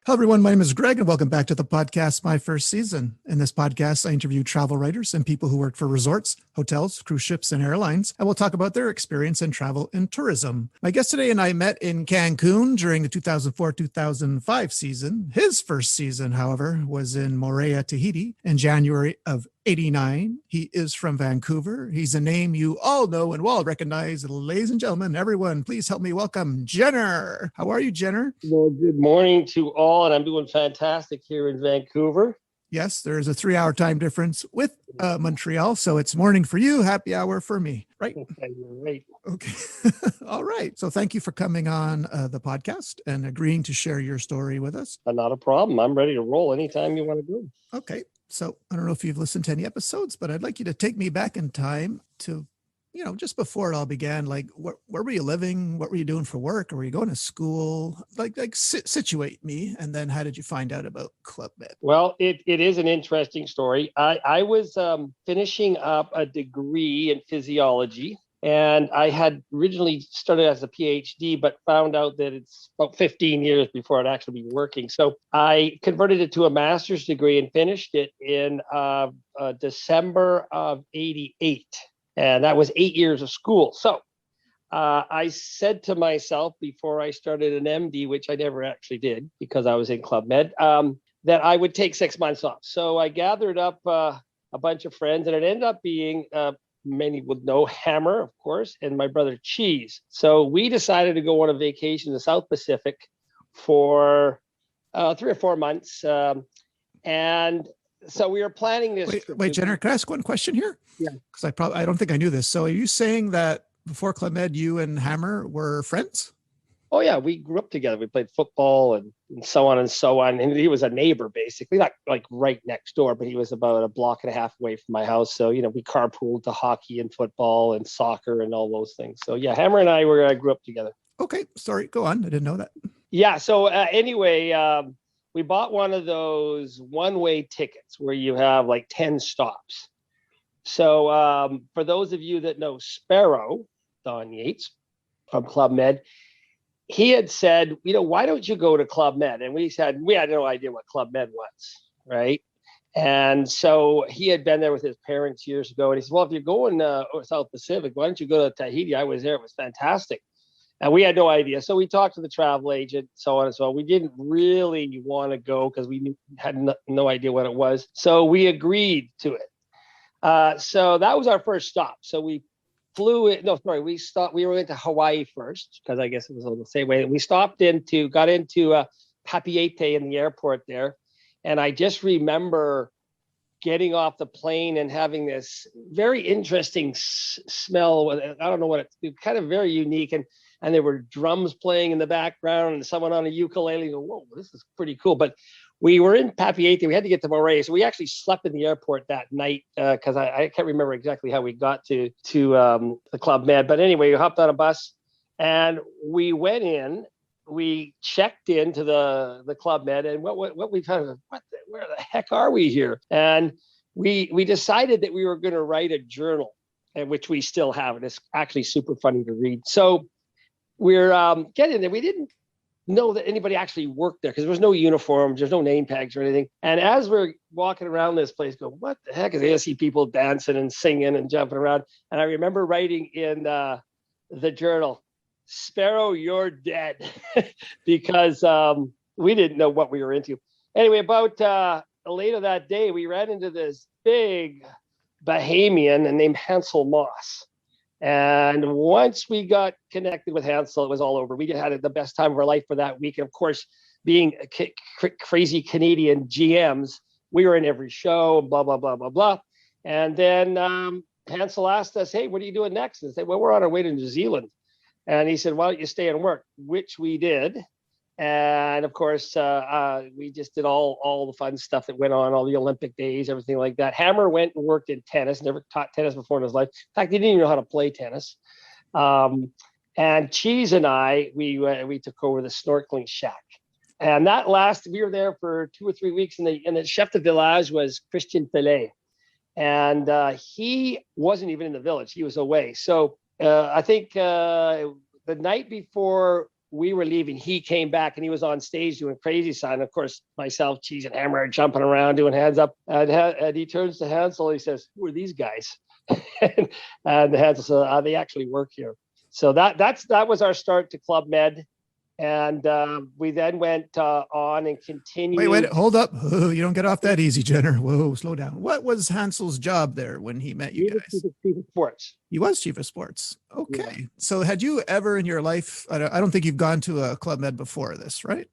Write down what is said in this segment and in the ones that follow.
Hello, everyone. My name is Greg, and welcome back to the podcast, My First Season. In this podcast, I interview travel writers and people who work for resorts, hotels, cruise ships, and airlines, and we'll talk about their experience in travel and tourism. My guest today and I met in Cancun during the 2004-2005 season. His first season, however, was in Moorea, Tahiti in January of '89. He is from Vancouver. He's a name you all know and will recognize. Ladies and gentlemen, everyone, please help me welcome Jenner. How are you, Jenner? Well, good morning to all, and I'm doing fantastic here in Vancouver. Yes, there's a 3-hour time difference with Montreal, so it's morning for you, happy hour for me, right? Okay, you're right. Okay. All right. So thank you for coming on the podcast and agreeing to share your story with us. Not a problem. I'm ready to roll anytime you want to go. Okay. So I don't know if you've listened to any episodes, but I'd like you to take me back in time to, just before it all began. Like, where were you living? What were you doing for work? Or were you going to school? Situate me. And then how did you find out about Club Med? Well, it is an interesting story. I was finishing up a degree in physiology. And I had originally started as a Ph.D., but found out that it's about 15 years before I'd actually be working. So I converted it to a master's degree and finished it in December of '88. And that was 8 years of school. So I said to myself before I started an MD, which I never actually did because I was in Club Med, that I would take 6 months off. So I gathered up a bunch of friends, and it ended up being many would know Hammer, of course, and my brother Cheese. So we decided to go on a vacation in the South Pacific for 3 or 4 months. And so we were planning this. Wait, Jenner, can I ask one question here? Yeah. Because I don't think I knew this. So are you saying that before Club Med, you and Hammer were friends? Oh, yeah. We grew up together. We played football and so on and so on. And he was a neighbor, basically, not like right next door, but he was about a block and a half away from my house. So, we carpooled to hockey and football and soccer and all those things. So, yeah, Hammer and I grew up together. Okay. Sorry. Go on. I didn't know that. Yeah. So anyway, we bought one of those one-way tickets where you have like 10 stops. So for those of you that know Sparrow, Don Yates from Club Med, he had said, why don't you go to Club Med? And we said, we had no idea what Club Med was, right? And so he had been there with his parents years ago. And he said, well, if you're going South Pacific, why don't you go to Tahiti? I was there. It was fantastic. And we had no idea. So we talked to the travel agent, so on and so on. We didn't really want to go because we had no idea what it was. So we agreed to it. So that was our first stop. So we flew it. No, sorry. We were into Hawaii first because I guess it was the same way. We got into Papeete in the airport there. And I just remember getting off the plane and having this very interesting smell. I don't know what it's kind of very unique. And there were drums playing in the background and someone on a ukulele. Go, whoa, this is pretty cool. But we were in Papeete. We had to get to Moorea. So we actually slept in the airport that night because I can't remember exactly how we got to the Club Med. But anyway, we hopped on a bus and we went in. We checked into the Club Med, and what we kind of where the heck are we here? And we decided that we were going to write a journal, which we still have, and it's actually super funny to read. So we're getting there. We didn't know that anybody actually worked there because there was no uniforms, there's no name tags or anything. And as we're walking around this place, go, what the heck is this? I see people dancing and singing and jumping around. And I remember writing in the journal, Sparrow, you're dead, because we didn't know what we were into. Anyway, about later that day, we ran into this big Bahamian named Hansel Moss. And once we got connected with Hansel, it was all over. We had the best time of our life for that week. And of course, being crazy Canadian GMs, we were in every show, blah, blah, blah, blah, blah. And then Hansel asked us, hey, what are you doing next? And I said, well, we're on our way to New Zealand. And he said, why don't you stay and work? Which we did. And of course, we just did all the fun stuff that went on, all the Olympic days, everything like that. Hammer went and worked in tennis, never taught tennis before in his life. In fact, he didn't even know how to play tennis. And Cheese and I, we took over the snorkeling shack. And that lasted, we were there for 2 or 3 weeks. And the chef de village was Christian Pelé. And he wasn't even in the village. He was away. So I think the night before we were leaving, he came back and he was on stage doing crazy sign. Of course, myself, Cheese, and Hammer are jumping around doing hands up. And he turns to Hansel. He says, "Who are these guys?" And Hansel said, "They actually work here." So that was our start to Club Med. And we then went on and continued. Wait, hold up. Oh, you don't get off that easy, Jenner. Whoa, slow down. What was Hansel's job there when he met you guys? Chief of sports. He was chief of sports. Okay. Yeah. So had you ever in your life, I don't think you've gone to a Club Med before this, right?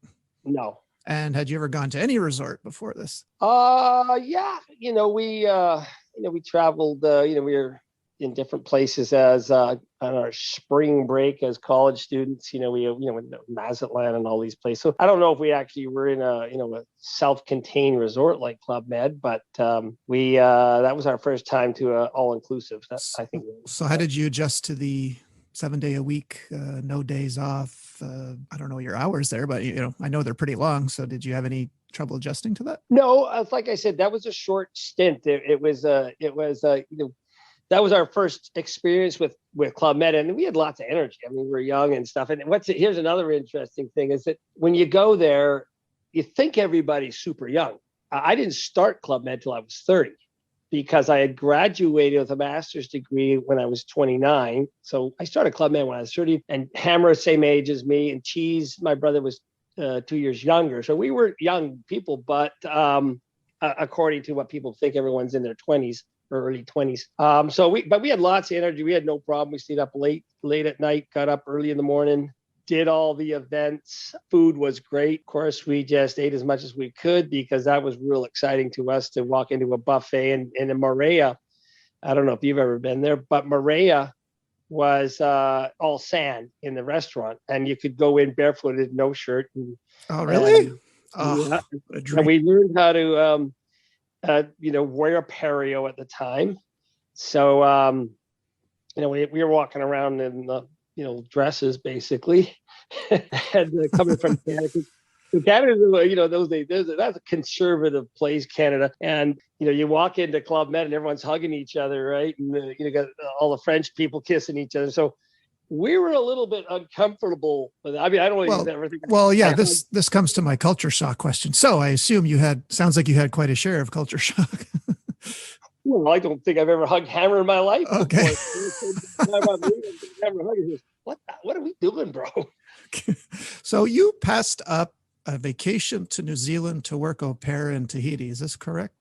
No. And had you ever gone to any resort before this? Yeah. We traveled, we were in different places as on our spring break as college students. We Mazatlan and all these places. So I don't know if we actually were in a self-contained resort like Club Med, but we that was our first time to all-inclusive. I think. So how did you adjust to the 7-day a week, no days off? I don't know your hours there, but I know they're pretty long. So did you have any trouble adjusting to that? No, like I said, that was a short stint. It was that was our first experience with Club Med, and we had lots of energy. I mean, we were young and stuff. And here's another interesting thing is that when you go there, you think everybody's super young. I didn't start Club Med till I was 30 because I had graduated with a master's degree when I was 29. So I started Club Med when I was 30, and Hammer, same age as me, and Cheese, my brother, was 2 years younger. So we were young people, but according to what people think, everyone's in their 20s. Early 20s. But we had lots of energy. We had no problem. We stayed up late at night, got up early in the morning, did all the events. Food was great. Of course, we just ate as much as we could because that was real exciting to us to walk into a buffet. And in Moorea, I don't know if you've ever been there, but Moorea was all sand in the restaurant, and you could go in barefooted, no shirt. Oh, really? Yeah. And we learned how to wear a perio at the time. So, we were walking around in dresses basically, and coming from Canada. So Canada, those days, that's a conservative place, Canada. And, you walk into Club Med and everyone's hugging each other, right? And you got all the French people kissing each other. So we were a little bit uncomfortable with it. I mean, I don't really ever think. Well, yeah, this comes to my culture shock question. So I assume sounds like you had quite a share of culture shock. Well, I don't think I've ever hugged Hammer in my life. Okay. What are we doing, bro? So you passed up a vacation to New Zealand to work au pair in Tahiti. Is this correct?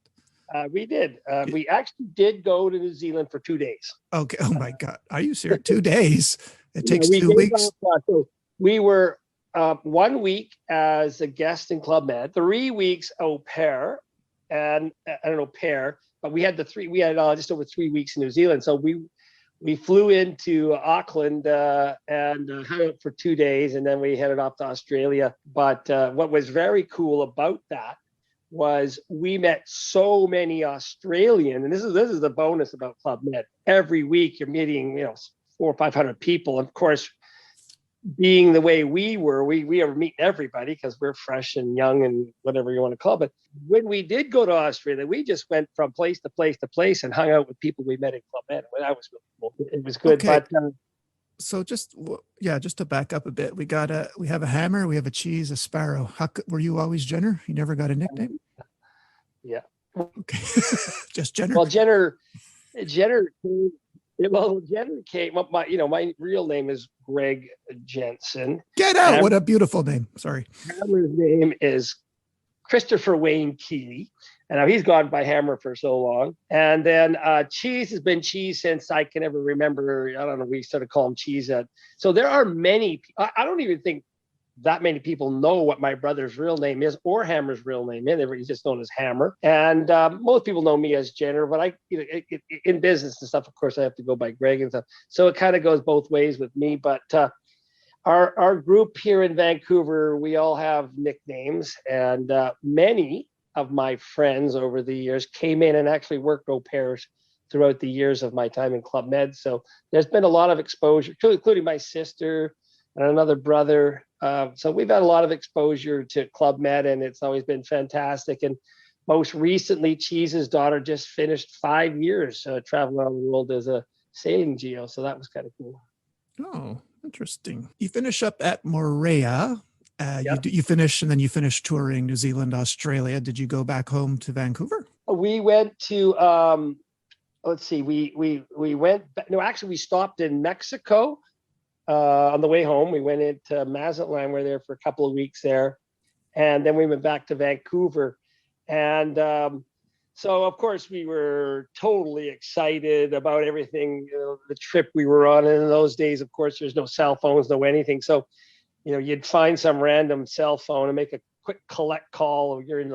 We did. We actually did go to New Zealand for 2 days. Okay. Oh my God. Are you serious? 2 days? It takes 2 weeks. So we were 1 week as a guest in Club Med, 3 weeks au pair, and an au pair. But we had just over 3 weeks in New Zealand. So we flew into Auckland and hung out for 2 days, and then we headed off to Australia. But what was very cool about that was we met so many Australian, and this is the bonus about Club Med. Every week you're meeting 400 or 500 people. And of course, being the way we were, we were meeting everybody because we're fresh and young and whatever you want to call it. But when we did go to Australia, we just went from place to place to place and hung out with people we met in Club Med. Well, that was really cool. It was good. Okay. But so just to back up a bit, we have a Hammer, we have a Cheese, a Sparrow. Were you always Jenner? You never got a nickname? Yeah. Okay. Just Jenner. Well, Jenner came up. My real name is Greg Jensen. Get out! What a beautiful name. Sorry. Hammer's name is Christopher Wayne Keeley, and now he's gone by Hammer for so long. And then Cheese has been Cheese since I can ever remember. I don't know. We started calling him Cheese. So there are many. I don't even think that many people know what my brother's real name is or Hammer's real name is. He's just known as Hammer. And most people know me as Jenner, but in business and stuff, of course, I have to go by Greg and stuff. So it kind of goes both ways with me. But our group here in Vancouver, we all have nicknames, and many of my friends over the years came in and actually worked au pairs throughout the years of my time in Club Med. So there's been a lot of exposure, including my sister and another brother. So we've had a lot of exposure to Club Med, and it's always been fantastic. And most recently, Cheese's daughter just finished 5 years traveling around the world as a sailing geo. So that was kind of cool. Oh, Interesting. You finish up at Moorea. Yep. You finish and then you finish touring New Zealand, Australia. Did you go back home to Vancouver? We went to let's see, we went. No, actually, we stopped in Mexico on the way home. We went into Mazatlan. We were there for a couple of weeks there, and then we went back to Vancouver. And so, of course, we were totally excited about everything, the trip we were on. And in those days, of course, there's no cell phones, no anything. So, you'd find some random cell phone and make a quick collect call. Or you're in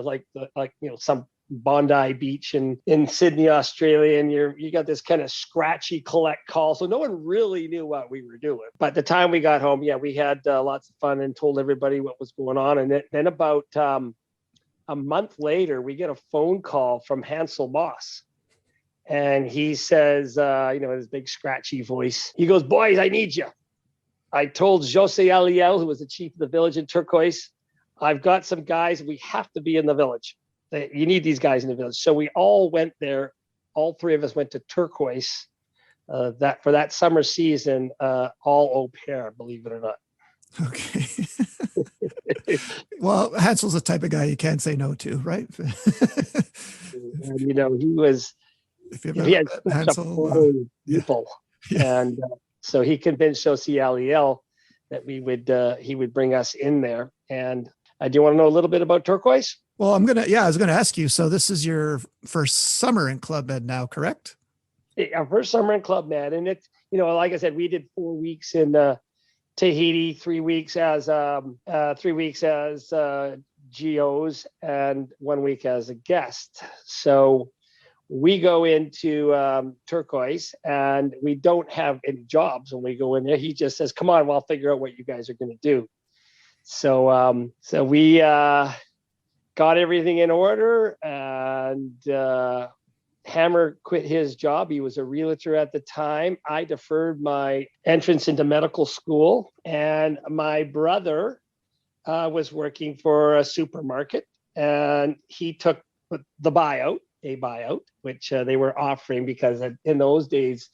some Bondi Beach in Sydney, Australia, and you got this kind of scratchy collect call. So no one really knew what we were doing. But the time we got home, we had lots of fun and told everybody what was going on. And then about a month later, we get a phone call from Hansel Moss. And he says, his big scratchy voice, he goes, "Boys, I need you. I told Jose Aliel, who was the chief of the village in Turquoise, I've got some guys. We have to be in the village. You need these guys in the village." So we all went there. All three of us went to Turquoise for that summer season, all au pair, believe it or not. Okay. Well, Hansel's the type of guy you can't say no to, right? And, he was, he had Hansel, people. Yeah. And so he convinced Jose Aliel that he would bring us in there. And do you want to know a little bit about Turquoise? Well, I was going to ask you. So this is your first summer in Club Med now, correct? Our first summer in Club Med. And it's, like I said, we did 4 weeks in Tahiti, 3 weeks as GOs and 1 week as a guest. So we go into Turquoise and we don't have any jobs when we go in there. He just says, "Come on, we'll figure out what you guys are going to do." So we got everything in order, and Hammer quit his job. He was a realtor at the time. I deferred my entrance into medical school, and my brother was working for a supermarket, and he took a buyout, which they were offering, because in those days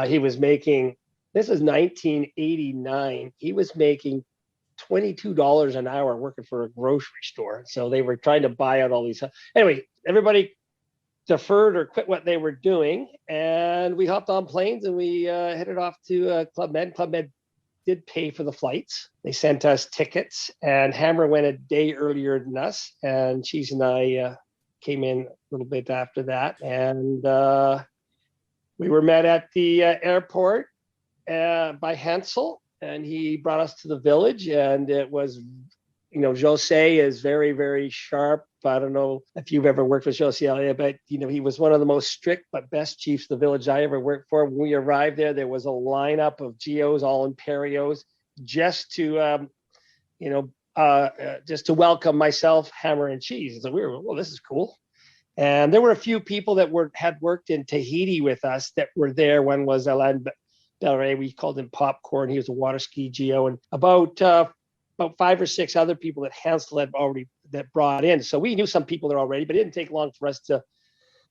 he was making, this is 1989, he was making $22 an hour working for a grocery store. So they were trying to buy out all these. Anyway, everybody deferred or quit what they were doing, and we hopped on planes and we headed off to Club Med. Club Med did pay for the flights. They sent us tickets, and Hammer went a day earlier than us, and Cheese and I came in a little bit after that. And we were met at the airport by Hansel, and he brought us to the village. And it was, Jose is very, very sharp. I don't know if you've ever worked with Jose Alia, but he was one of the most strict but best chiefs of the village I ever worked for. When we arrived there was a lineup of GOs, all imperios, just to just to welcome myself, Hammer, and Cheese. So we were, well, this is cool. And there were a few people that had worked in Tahiti with us that were there. One was Alain Belray. We called him Popcorn. He was a water ski GO, and about 5 or 6 other people that Hansel had already brought in. So we knew some people there already, but it didn't take long for us to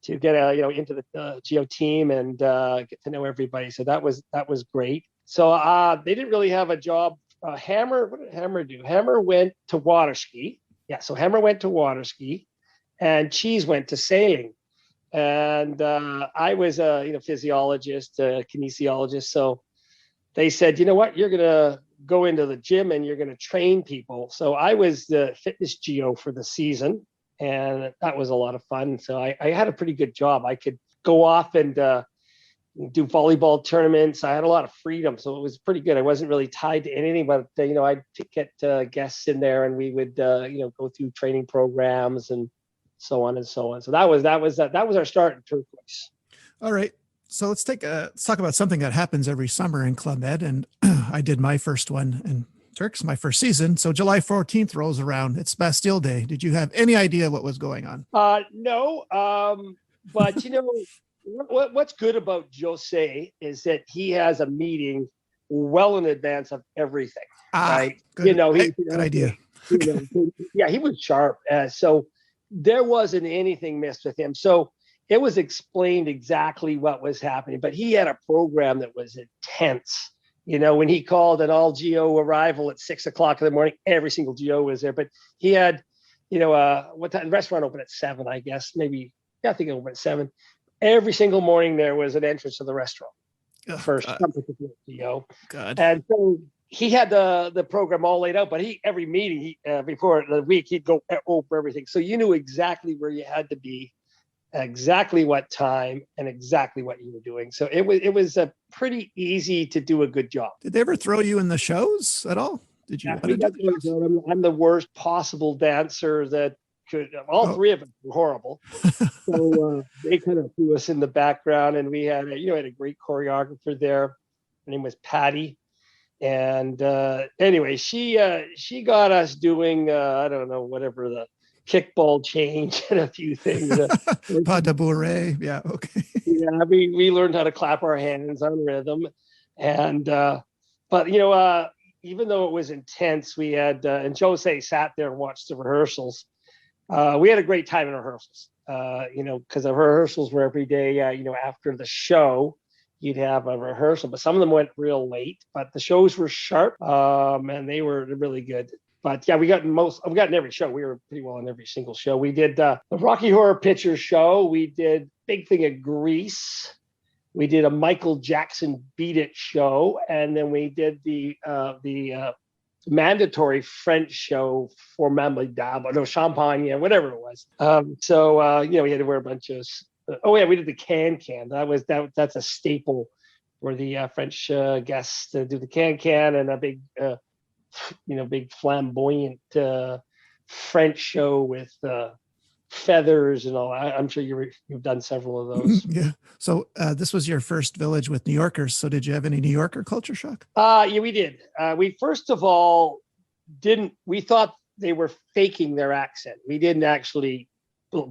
get into the GO team and get to know everybody. So that was great. So they didn't really have a job. Hammer, what did Hammer do? Hammer went to water ski. Yeah, so Hammer went to water ski, and Cheese went to sailing. And I was a physiologist, a kinesiologist. So they said, you know what, you're gonna go into the gym and you're gonna train people. So I was the fitness GO for the season, and that was a lot of fun. So I had a pretty good job. I could go off and do volleyball tournaments. I had a lot of freedom, so it was pretty good. I wasn't really tied to anything, but I'd get guests in there, and we would go through training programs and so on and so on. So that was our start in Turquoise. All right. So let's talk about something that happens every summer in Club Med. And I did my first one in Turks, my first season. So July 14th rolls around. It's Bastille Day. Did you have any idea what was going on? No. But what's good about Jose is that he has a meeting well in advance of everything. Right? Good, good idea. Yeah, he was sharp. So there wasn't anything missed with him. So it was explained exactly what was happening, but he had a program that was intense. when he called an all GO arrival at 6 o'clock in the morning, every single GO was there. But he had, what time? The restaurant opened at 7, I guess. Maybe, I think it opened at 7. Every single morning there was an entrance to the restaurant. First, some particular GO. God. And so he had the program all laid out, but every meeting before the week, he'd go over everything. So you knew exactly where you had to be, exactly what time, and exactly what you were doing. So it was pretty easy to do a good job. Did they ever throw you in the shows at all? Did you? I'm the worst possible dancer that could. All three of them were horrible. So they kind of threw us in the background, and we had a great choreographer there. Her name was Patty. And anyway, she got us doing I don't know, whatever, the kickball change and a few things. Pas de bourrée. Yeah. Okay. Yeah, we learned how to clap our hands on rhythm, and but even though it was intense, we had and Jose sat there and watched the rehearsals. We had a great time in rehearsals. Because the rehearsals were every day. After the show, you'd have a rehearsal, but some of them went real late. But the shows were sharp, and they were really good. But yeah, we got in every show. We were pretty well in every single show. We did the Rocky Horror Picture Show. We did Big Thing of Grease. We did a Michael Jackson Beat It show, and then we did the mandatory French show for Champagne, whatever it was. We had to wear a bunch of. We did the can. That's a staple for the French guests to do the can and a big. Big flamboyant French show with feathers and all. I'm sure you've done several of those. Yeah. So this was your first village with New Yorkers. So did you have any New Yorker culture shock? Yeah, we did. We first of all we thought they were faking their accent. We didn't actually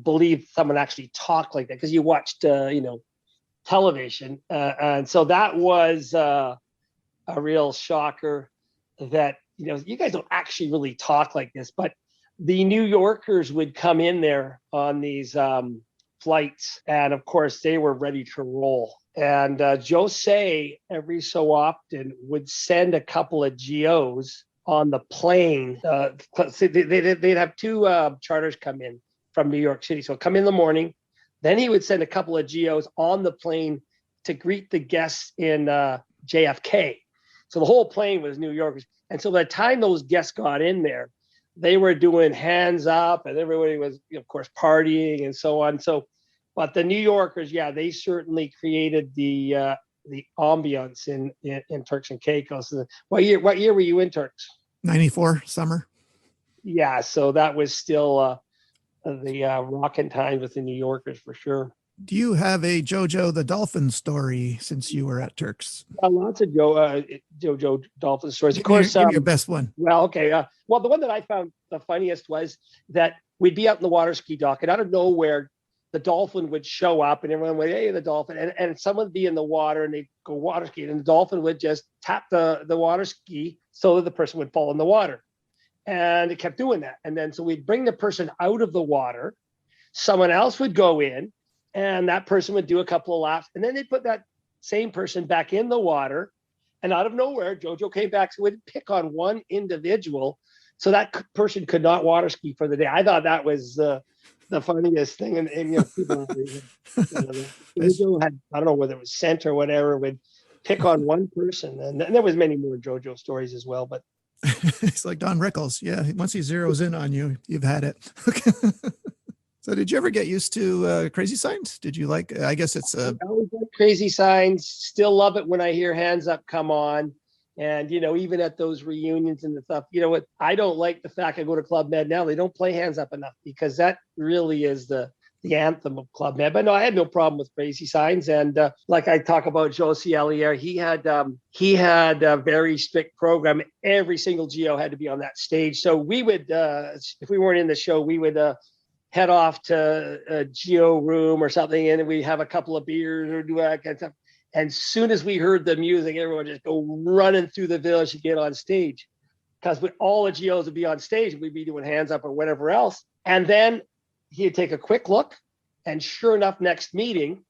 believe someone actually talked like that because you watched, television. And so that was a real shocker that, you guys don't actually really talk like this, but the New Yorkers would come in there on these flights. And of course they were ready to roll. And Jose every so often would send a couple of GOs on the plane. They'd have two charters come in from New York City. So come in the morning. Then he would send a couple of GOs on the plane to greet the guests in JFK. So the whole plane was New Yorkers. And so by the time those guests got in there, they were doing hands up and everybody was, of course, partying and so on. So, but the New Yorkers, yeah, they certainly created the ambiance in Turks and Caicos. What year were you in Turks? 94 summer. Yeah, so that was still the rockin' times with the New Yorkers for sure. Do you have a Jojo the Dolphin story since you were at Turks? Lots of Jojo Dolphin stories. Of course, give me your best one. Well, okay. The one that I found the funniest was that we'd be out in the water ski dock, and out of nowhere, the dolphin would show up, and everyone would, hey, the dolphin, and someone would be in the water, and they'd go water skiing, and the dolphin would just tap the water ski so that the person would fall in the water, and it kept doing that, and then so we'd bring the person out of the water, someone else would go in. And that person would do a couple of laps, and then they'd put that same person back in the water. And out of nowhere, Jojo came back, so we'd pick on one individual, so that person could not water ski for the day. I thought that was the funniest thing. And people, Jojo had, I don't know whether it was scent or whatever, would pick on one person, and there was many more Jojo stories as well. But it's like Don Rickles. Yeah, once he zeroes in on you, you've had it. Okay. So did you ever get used to crazy signs? Did you like, I guess it's I always like crazy signs. Still love it when I hear Hands Up, Come On. And, even at those reunions and the stuff, what, I don't like the fact I go to Club Med now, they don't play Hands Up enough because that really is the anthem of Club Med. But no, I had no problem with crazy signs. And like I talk about Josie Allier, he had a very strict program. Every single GO had to be on that stage. So we would, if we weren't in the show, we would, head off to a GO room or something, and we have a couple of beers or do that kind of stuff. And as soon as we heard the music, everyone just go running through the village to get on stage, because all the GOs would be on stage and we'd be doing Hands Up or whatever else. And then he'd take a quick look, and sure enough, next meeting,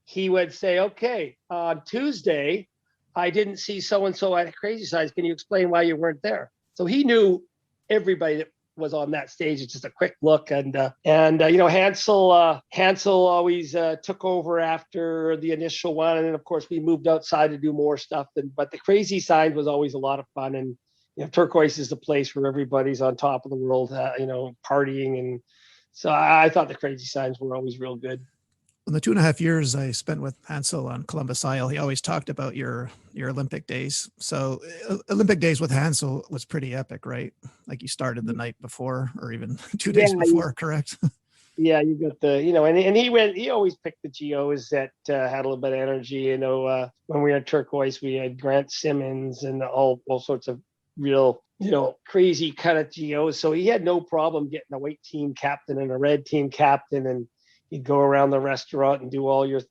he would say, okay, on Tuesday, I didn't see so-and-so at Crazy Signs. Can you explain why you weren't there? So he knew everybody that was on that stage. It's just a quick look. And Hansel always took over after the initial one. And then, of course, we moved outside to do more stuff. But the Crazy Signs was always a lot of fun. And, Turquoise is the place where everybody's on top of the world, partying. And so I thought the Crazy Signs were always real good. In the 2.5 years I spent with Hansel on Columbus Isle, he always talked about your Olympic days. So Olympic days with Hansel was pretty epic, right? Like you started the night before or even 2 days before, correct? Yeah, you got and he always picked the GOs that had a little bit of energy. When we were at Turquoise, we had Grant Simmons and all sorts of real, crazy kind of GOs. So he had no problem getting a white team captain and a red team captain, and he'd go around the restaurant and do all your,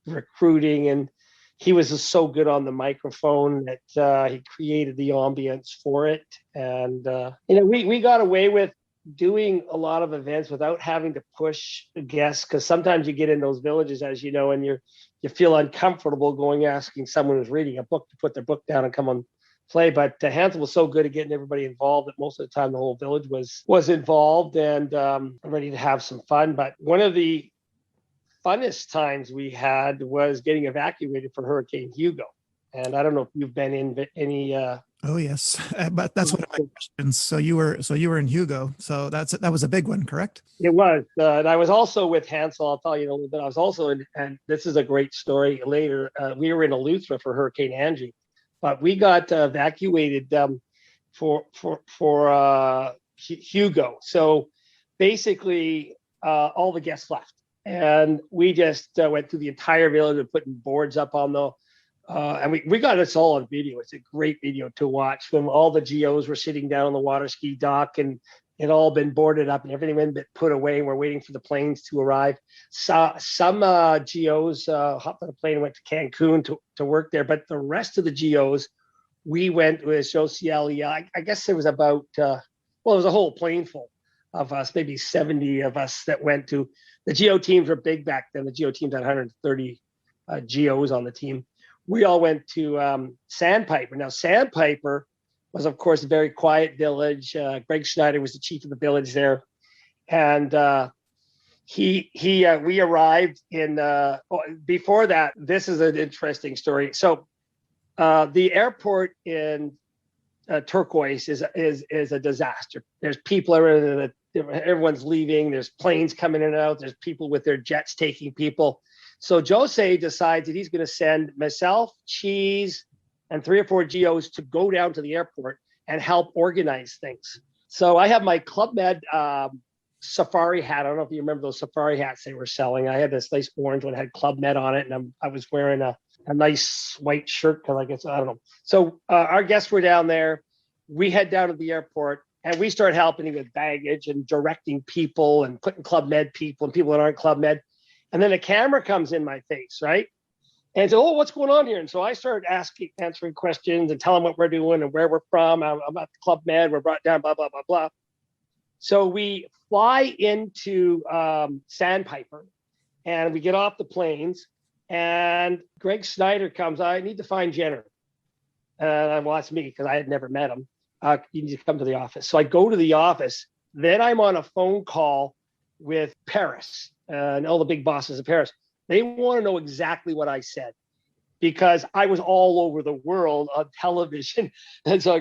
recruiting. And he was just so good on the microphone that he created the ambience for it. And, we got away with doing a lot of events without having to push the guests, because sometimes you get in those villages, as you know, and you feel uncomfortable asking someone who's reading a book to put their book down and come on play. But Hansel was so good at getting everybody involved that most of the time the whole village was involved and ready to have some fun. But one of the funnest times we had was getting evacuated for Hurricane Hugo. And I don't know if you've been in any oh yes, but that's one of my questions. So you were in Hugo, so that was a big one, correct? It was, and I was also with Hansel. I'll tell you a little bit. I was also in, and this is a great story later. We were in Eleuthera for Hurricane Angie, but we got evacuated for Hugo. So basically, all the guests left, and we just went through the entire village and putting boards up on the. And we got this all on video. It's a great video to watch when all the GOs were sitting down on the water ski dock and it all been boarded up and everything been put away. And we're waiting for the planes to arrive. So some GOs hopped on a plane and went to Cancun to work there. But the rest of the GOs, we went with Socialia. I guess there was about, it was a whole plane full of us, maybe 70 of us that went to. The GO teams were big back then. The GO teams had 130 GOs on the team. We all went to Sandpiper. Now, Sandpiper was, of course, a very quiet village. Greg Schneider was the chief of the village there. And we arrived in, before that, this is an interesting story. So the airport in Turquoise is a disaster. There's people everywhere, everyone's leaving. There's planes coming in and out. There's people with their jets taking people. So Jose decides that he's going to send myself, Cheese, and 3 or 4 GOs to go down to the airport and help organize things. So I have my Club Med safari hat. I don't know if you remember those safari hats they were selling. I had this nice orange one that had Club Med on it, and I was wearing a nice white shirt because I guess, I don't know. So our guests were down there. We head down to the airport, and we start helping with baggage and directing people and putting Club Med people and people that aren't Club Med. And then a camera comes in my face, right? And so, what's going on here? And so I started answering questions and telling what we're doing and where we're from. I'm at the Club Med. We're brought down, blah, blah, blah, blah. So we fly into Sandpiper and we get off the planes and Greg Snyder comes. I need to find Jenner. Well, that's me because I had never met him. You need to come to the office. So I go to the office. Then I'm on a phone call with Paris. And all the big bosses of Paris, they want to know exactly what I said because I was all over the world on television. And so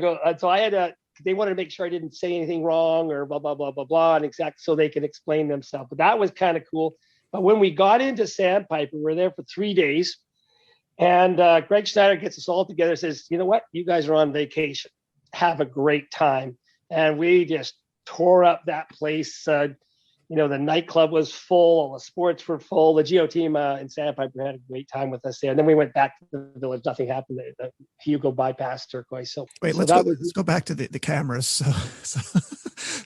they wanted to make sure I didn't say anything wrong or blah, blah, blah, blah, blah, and so they can explain themselves. But that was kind of cool. But when we got into Sandpiper, we were there for 3 days. And Greg Schneider gets us all together and says, you know what? You guys are on vacation. Have a great time. And we just tore up that place. The nightclub was full, all the sports were full. The GO team in Sandpiper had a great time with us there. And then we went back to the village. Nothing happened. Hugo bypassed Turquoise. So wait, let's go back to the cameras.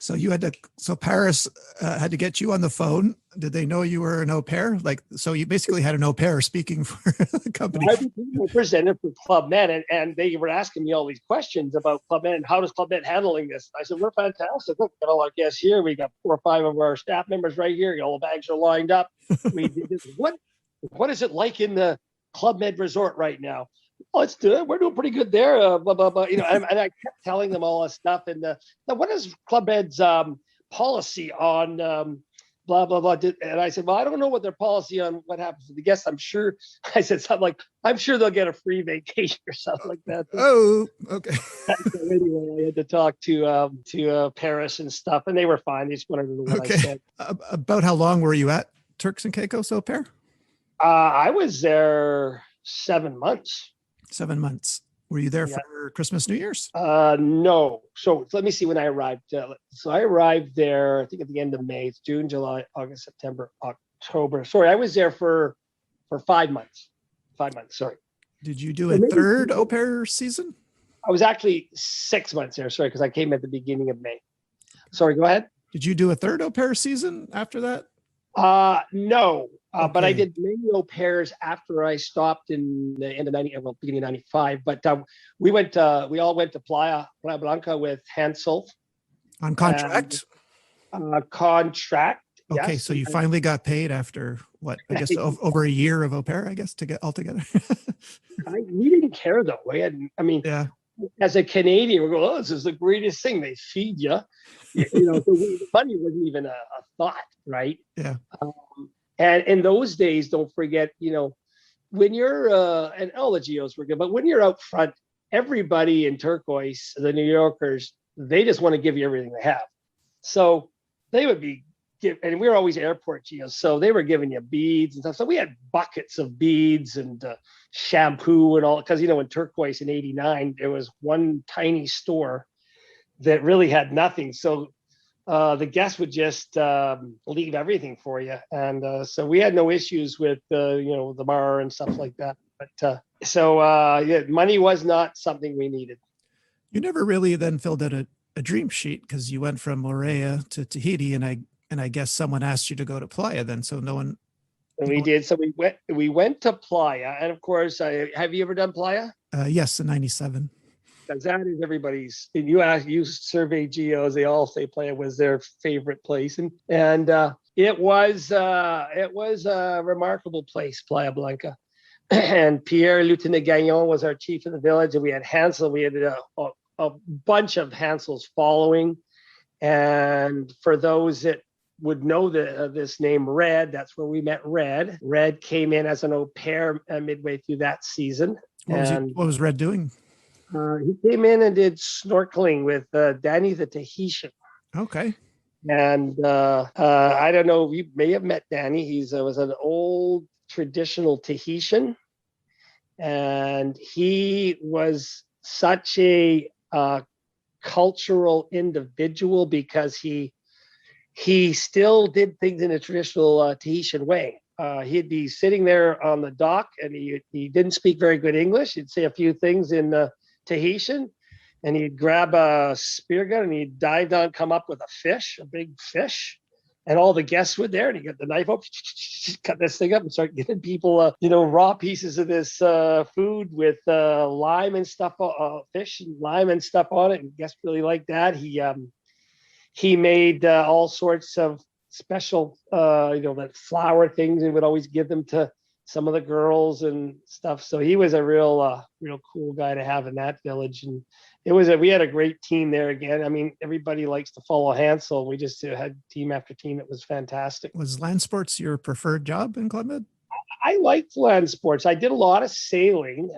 So you had to. So Paris had to get you on the phone. Did they know you were an au pair? So you basically had an au pair speaking for the company. I was presented for Club Med, and they were asking me all these questions about Club Med and how does Club Med handling this. I said, we're fantastic. Look, we got all our guests here. We got 4 or 5 of our staff members right here. All the bags are lined up. We did this. What is it like in the Club Med resort right now? oh, let's do it. We're doing pretty good there. Blah, blah, blah. And I kept telling them all this stuff. And now what is Club Med's policy on blah, blah, blah. And I said, well, I don't know what their policy on what happens to the guests. I'm sure, I said something like, I'm sure they'll get a free vacation or something like that. Oh, okay. So anyway, I had to talk to Paris and stuff, and they were fine. They just wanted to know what I said. About how long were you at Turks and Caicos au pair? I was there 7 months. 7 months. Were you there for Christmas, New Year's? No. So let me see when I arrived. So I arrived there, I think at the end of May. It's June, July, August, September, October. Sorry, I was there for 5 months. 5 months, sorry. Did you do a third au pair season? I was actually 6 months there, sorry, because I came at the beginning of May. Sorry, go ahead. Did you do a third au pair season after that? No. Okay. But I did many au pairs after I stopped in the end of beginning of 95. But we all went to Playa Blanca with Hansel. On contract? Contract. Okay, yes. so you finally got paid after what? I guess over a year of au pair, I guess, to get all together. We didn't care though. Yeah. As a Canadian, we go, oh, this is the greatest thing. They feed you. So the money wasn't even a thought, right? Yeah. And in those days, don't forget, when you're, and all the geos were good, but when you're out front, everybody in turquoise, the New Yorkers, they just want to give you everything they have. So they would and we were always airport geos, so they were giving you beads and stuff. So we had buckets of beads and shampoo and all, because, in turquoise in 89, there was one tiny store that really had nothing. So the guests would just leave everything for you. And so we had no issues with, the bar and stuff like that. But money was not something we needed. You never really then filled out a dream sheet because you went from Moorea to Tahiti, and I guess someone asked you to go to Playa then. So no one. And we did. So we went to Playa. And of course, have you ever done Playa? Yes, in 97. Because that is everybody's. You survey geos, they all say Playa was their favorite place, and it was a remarkable place, Playa Blanca. And Pierre Lieutenant Gagnon was our chief of the village, and we had Hansel. We had a bunch of Hansels following, and for those that would know this name, Red, that's where we met Red. Red came in as an au pair midway through that season. What was Red doing? He came in and did snorkeling with Danny the Tahitian. Okay. And I don't know, you may have met Danny. He was an old traditional Tahitian. And he was such a cultural individual because he still did things in a traditional Tahitian way. He'd be sitting there on the dock, and he didn't speak very good English. He'd say a few things in Tahitian, and he'd grab a spear gun and he'd dive down, come up with a big fish, and all the guests were there, and he'd get the knife up, cut this thing up, and start giving people, raw pieces of this food with lime and stuff, fish and lime and stuff on it, and guests really liked that. He made all sorts of special, that flower things, and would always give them to some of the girls and stuff. So he was a real cool guy to have in that village. And we had a great team there again. I mean, everybody likes to follow Hansel. We just had team after team. It was fantastic. Was land sports your preferred job in Club Med? I liked land sports. I did a lot of sailing.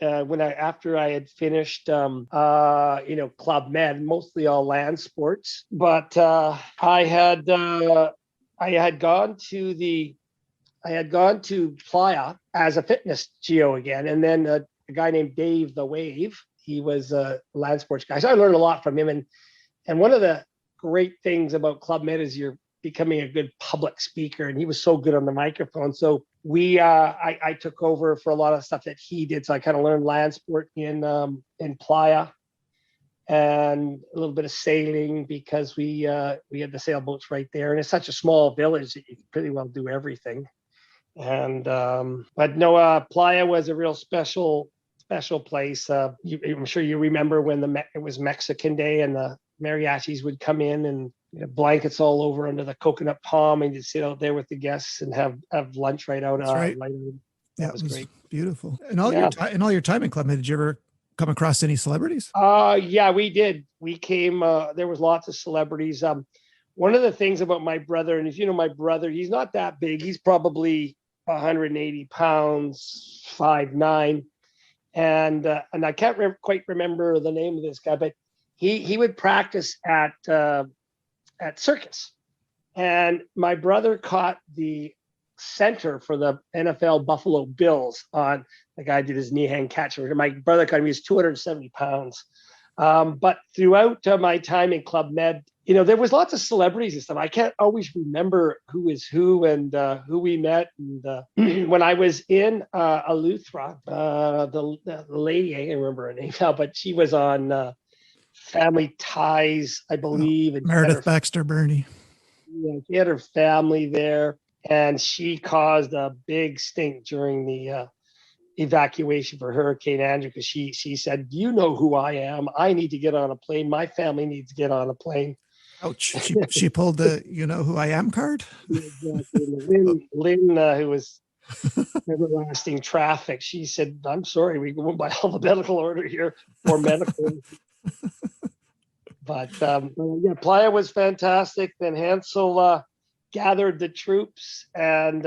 After I had finished, Club Med, mostly all land sports. But I had gone to Playa as a fitness geo again, and then a guy named Dave the Wave. He was a land sports guy, so I learned a lot from him. And one of the great things about Club Med is you're becoming a good public speaker, and he was so good on the microphone. So I took over for a lot of stuff that he did. So I kind of learned land sport in Playa, and a little bit of sailing because we had the sailboats right there, and it's such a small village that you can pretty well do everything. And but no, Playa was a real special place. I'm sure you remember when it was Mexican Day, and the mariachis would come in, and blankets all over under the coconut palm, and you'd sit out there with the guests and have lunch right out. That's right. Yeah, That it was was great. beautiful. And all Yeah. your time in Club Med, did you ever come across any celebrities? Yeah, we did. We came, there was lots of celebrities. One of the things about my brother, and if you know my brother, he's not that big. He's probably 180 pounds, 5'9". And I can't quite remember the name of this guy, but he would practice at circus. And my brother caught the center for the NFL Buffalo Bills on the guy did his knee hand catch. My brother caught him. He was 270 pounds. But throughout my time in Club Med, there was lots of celebrities and stuff. I can't always remember who is who and who we met. And when I was in Eleuthera, the lady, I can't remember her name now, but she was on Family Ties, I believe. And Meredith Baxter Burney. she had her family there, and she caused a big stink during the evacuation for Hurricane Andrew, because she said, "You know who I am. I need to get on a plane. My family needs to get on a plane." Ouch. She pulled the "you know who I am" card. Exactly. Lynn, who was everlasting traffic, she said, "I'm sorry, we go by all the medical order here for medical." But yeah, Playa was fantastic. Then Hansel gathered the troops, and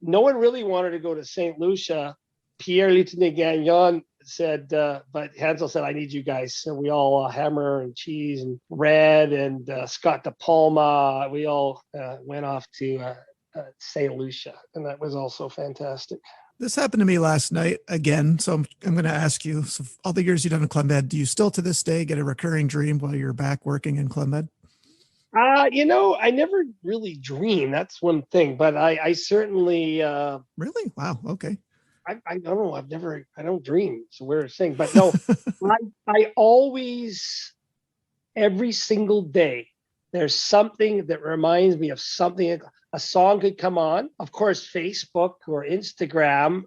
no one really wanted to go to St. Lucia. Pierre-Lieutenant Gagnon said, but Hansel said, "I need you guys." So we all, Hammer and Cheese and Red and Scott De Palma, we all went off to St. Lucia. And that was also fantastic. This happened to me last night again. So I'm going to ask you, so all the years you've done in Club Med, do you still to this day get a recurring dream while you're back working in Club Med? I never really dream. That's one thing, but I certainly. Really? Wow. Okay. I don't know. I don't dream. It's a weird thing, but no, I always, every single day, there's something that reminds me of something. A song could come on, of course, Facebook or Instagram.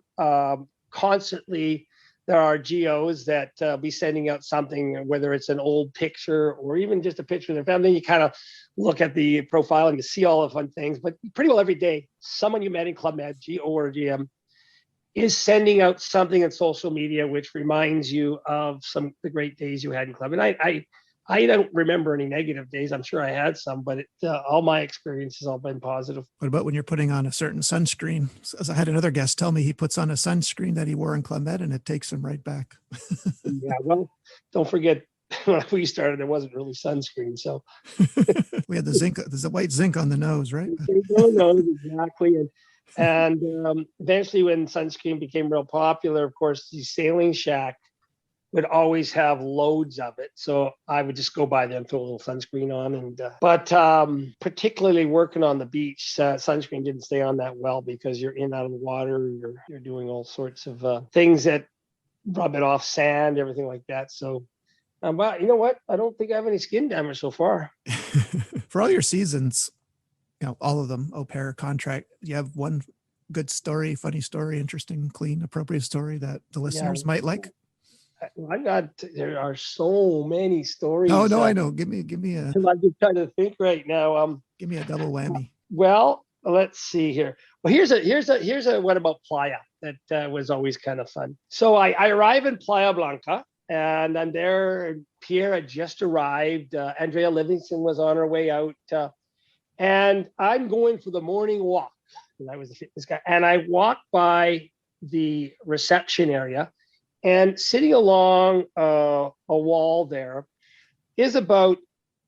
Constantly, there are GOs that be sending out something, whether it's an old picture or even just a picture of their family. You kind of look at the profile and you see all the fun things. But pretty well every day, someone you met in Club Med, GO or GM, is sending out something in social media which reminds you of the great days you had in Club. And I don't remember any negative days. I'm sure I had some, but all my experiences all been positive. What about when you're putting on a certain sunscreen? As I had another guest tell me, he puts on a sunscreen that he wore in Club Med and it takes him right back. Yeah, well, don't forget, when we started, there wasn't really sunscreen. So we had the zinc, there's a white zinc on the nose, right? No, exactly. And eventually when sunscreen became real popular, of course, the Sailing Shack would always have loads of it. So I would just go by there and throw a little sunscreen on. And but particularly working on the beach, sunscreen didn't stay on that well because you're in and out of the water. You're doing all sorts of things that rub it off, sand, everything like that. So, well, you know what? I don't think I have any skin damage so far. For all your seasons, all of them, au pair, contract, you have one good story, funny story, interesting, clean, appropriate story that the listeners might like? There are so many stories. No, I know. Give me a. I'm just trying to think right now. Give me a double whammy. Well, let's see here. Well, here's a what about Playa that was always kind of fun. So I arrive in Playa Blanca, and I'm there. Pierre had just arrived. Andrea Livingston was on her way out. And I'm going for the morning walk. And I was the fitness guy. And I walk by the reception area, and sitting along a wall there is about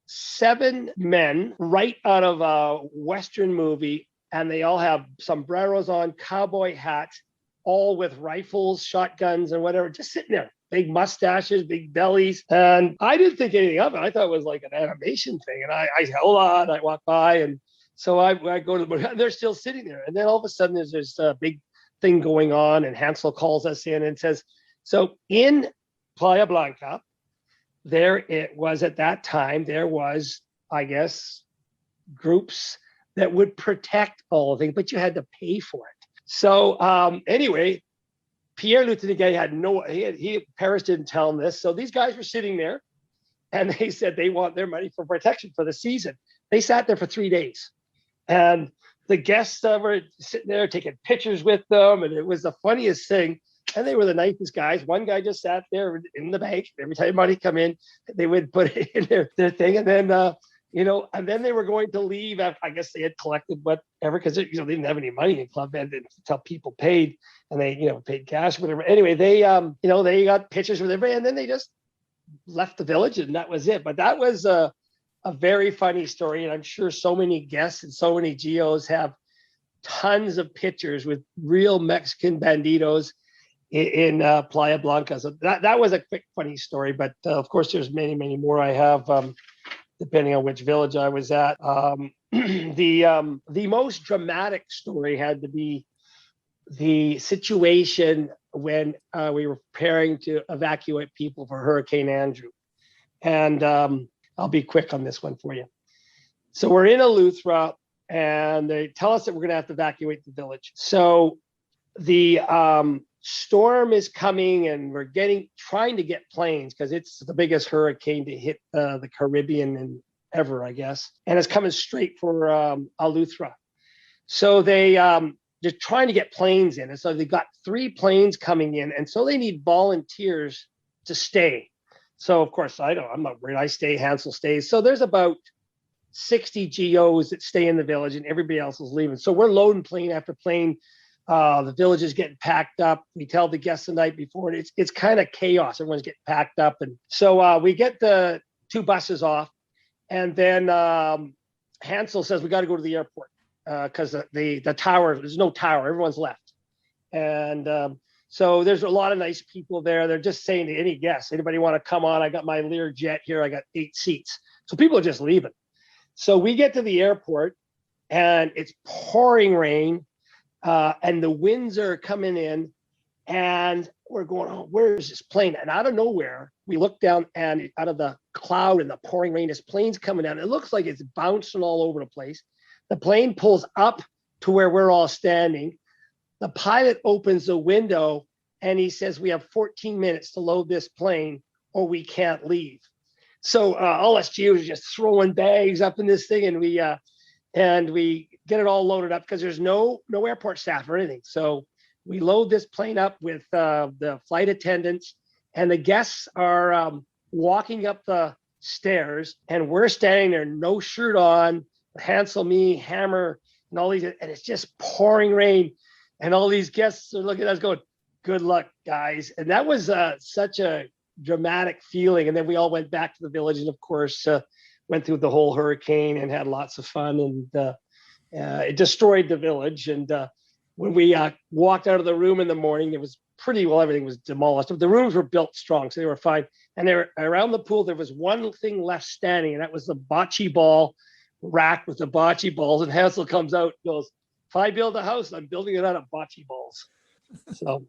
7 men right out of a Western movie. And they all have sombreros on, cowboy hats, all with rifles, shotguns, and whatever, just sitting there. Big mustaches, big bellies. And I didn't think anything of it. I thought it was like an animation thing. And I said, hold on, I walk by. And so I go to the, they're still sitting there. And then all of a sudden there's this big thing going on. And Hansel calls us in and says, so in Playa Blanca, there it was at that time, there was, I guess, groups that would protect all of things, but you had to pay for it. So anyway, Pierre Lieutenant Gay had Paris didn't tell him this. So these guys were sitting there and they said they want their money for protection for the season. They sat there for 3 days. And the guests were sitting there taking pictures with them, and it was the funniest thing. And they were the nicest guys. One guy just sat there in the bank. Every time money come in, they would put it in their thing. And then, and then they were going to leave. After, I guess they had collected whatever, because they didn't have any money in Club Med until people paid, and they, paid cash, whatever. Anyway, they, they got pictures with everybody, and then they just left the village, and that was it. But that was a very funny story. And I'm sure so many guests and so many geos have tons of pictures with real Mexican banditos in Playa Blanca. So that was a quick funny story, but of course there's many more I have, depending on which village I was at. The most dramatic story had to be the situation when we were preparing to evacuate people for Hurricane Andrew. And I'll be quick on this one for you. So we're in Eleuthera, and they tell us that we're going to have to evacuate the village. So the storm is coming, and we're trying to get planes, because it's the biggest hurricane to hit the Caribbean ever, I guess. And it's coming straight for Eleuthera. So they're trying to get planes in. And so they've got 3 planes coming in. And so they need volunteers to stay. So of course, I'm not worried. I stay, Hansel stays. So there's about 60 GOs that stay in the village, and everybody else is leaving. So we're loading plane after plane. The village is getting packed up. We tell the guests the night before, and it's kind of chaos. Everyone's getting packed up. And so we get the 2 buses off, and then Hansel says, we got to go to the airport because the tower, there's no tower. Everyone's left. And so there's a lot of nice people there. They're just saying to any guest, anybody want to come on? I got my Lear jet here. I got 8 seats. So people are just leaving. So we get to the airport, and it's pouring rain. And the winds are coming in, and we're going, oh, where is this plane? And out of nowhere, we look down, and out of the cloud and the pouring rain, this plane's coming down. It looks like it's bouncing all over the place. The plane pulls up to where we're all standing. The pilot opens the window, and he says, we have 14 minutes to load this plane, or we can't leave. So all us GOs are just throwing bags up in this thing, and we get it all loaded up, because there's no airport staff or anything. So we load this plane up with the flight attendants, and the guests are walking up the stairs, and we're standing there, no shirt on, Hansel, me, Hammer, and all these, and it's just pouring rain, and all these guests are looking at us going, good luck, guys. And that was such a dramatic feeling. And then we all went back to the village, and of course went through the whole hurricane and had lots of fun, and it destroyed the village. And when we walked out of the room in the morning, it was pretty well, everything was demolished. But the rooms were built strong, so they were fine. And they were around the pool. There was one thing left standing, and that was the bocce ball rack with the bocce balls. And Hansel comes out and goes, if I build a house, I'm building it out of bocce balls. So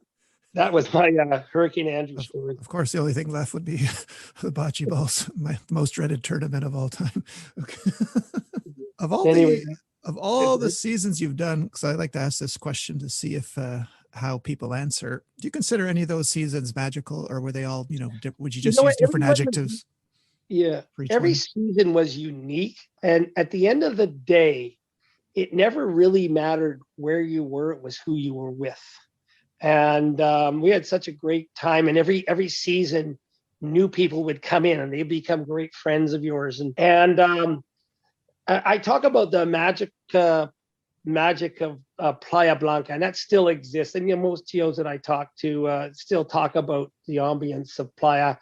that was my Hurricane Andrew story. Of course, the only thing left would be the bocce balls, my most dreaded tournament of all time. Okay. Of all the seasons you've done, because I like to ask this question to see if how people answer. Do you consider any of those seasons magical, or were they all, would you just use different adjectives? Every season was unique. And at the end of the day, it never really mattered where you were. It was who you were with. And we had such a great time. And every season, new people would come in, and they become great friends of yours. And I talk about the magic of Playa Blanca, and that still exists. And most GOs that I talk to still talk about the ambience of Playa,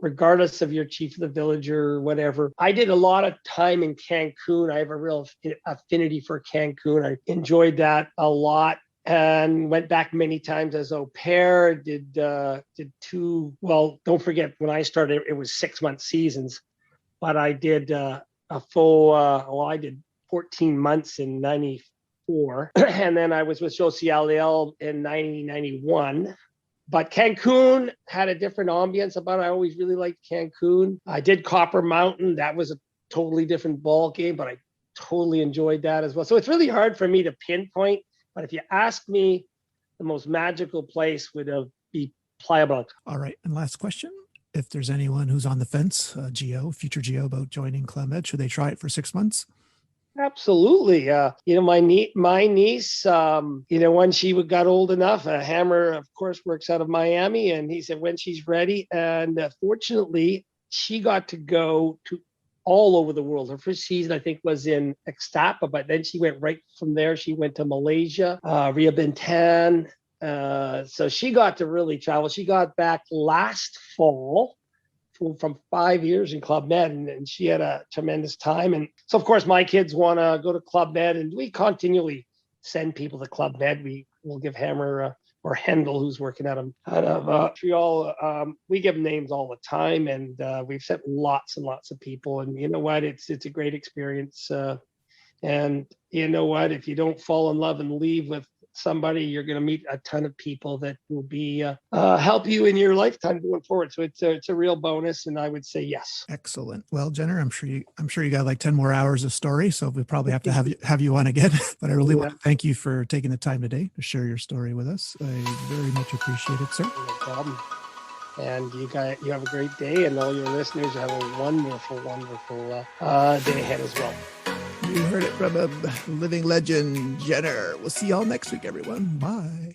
regardless of your chief of the village or whatever. I did a lot of time in Cancun. I have a real affinity for Cancun. I enjoyed that a lot, and went back many times as au pair. Did 2, well, don't forget, when I started, it was 6-month seasons, but I did a full, I did 14 months in 94. And then I was with Socialel in 91. But Cancun had a different ambience about it. I always really liked Cancun. I did Copper Mountain. That was a totally different ball game, but I totally enjoyed that as well. So it's really hard for me to pinpoint. But if you ask me, the most magical place would be Playa Blanca. All right. And last question. If there's anyone who's on the fence, future GO, about joining Club Med, should they try it for 6 months? Absolutely. My niece, when she got old enough, Hammer, of course, works out of Miami, and he said when she's ready. And fortunately, she got to go to all over the world. Her first season, I think, was in Ixtapa, but then she went right from there. She went to Malaysia, Ria Bintan. So she got to really travel. She got back last fall from 5 years in Club Med, and she had a tremendous time. And so, of course, my kids want to go to Club Med, and we continually send people to Club Med. We will give Hammer or Hendel, who's working out of Montreal. We give names all the time, and we've sent lots and lots of people. And you know what? It's a great experience. And you know what? If you don't fall in love and leave with somebody, you're going to meet a ton of people that will be help you in your lifetime going forward. So it's a real bonus, and I would say yes. Excellent. Well, Jenner, I'm sure you got like 10 more hours of story, so we probably have to have you on again. But I really want to thank you for taking the time today to share your story with us. I very much appreciate it, sir. No problem. And you have a great day, and all your listeners have a wonderful, wonderful day ahead as well. You heard it from a living legend, Jenner. We'll see y'all next week, everyone. Bye.